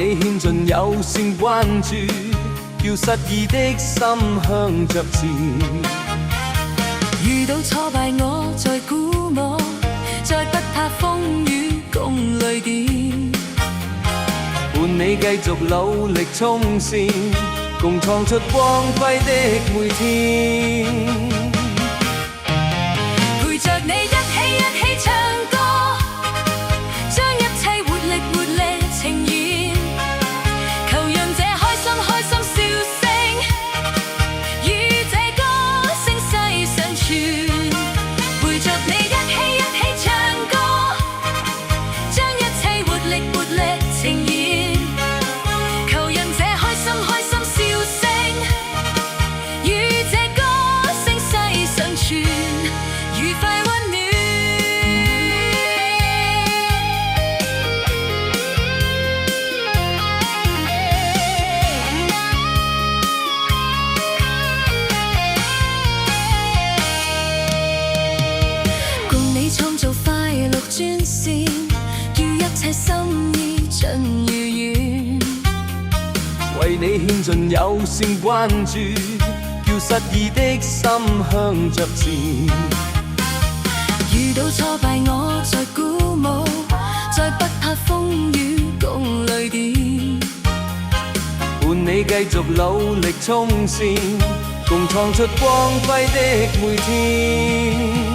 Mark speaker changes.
Speaker 1: 你獻盡友善關注，叫失意的心向着前。
Speaker 2: 遇到挫敗我在鼓舞，再不怕風雨共淚點。
Speaker 1: 伴你繼續努力衝線，共創出光輝的每天。
Speaker 2: 陪着你一起唱歌，將一切活力呈現，求讓這開心笑聲與這歌聲世上傳。陪着你一起唱歌，將一切活力呈現，求讓這開心笑聲與這歌聲世上傳，愉快溫暖。共你創造快樂專線，叫一切心意盡如願。
Speaker 1: 為你獻盡友善關注，叫失意的心向着前。
Speaker 2: 遇到挫敗我在鼓舞，再不怕風雨共淚點。
Speaker 1: 伴你繼續努力衝線，共創出光輝的每天。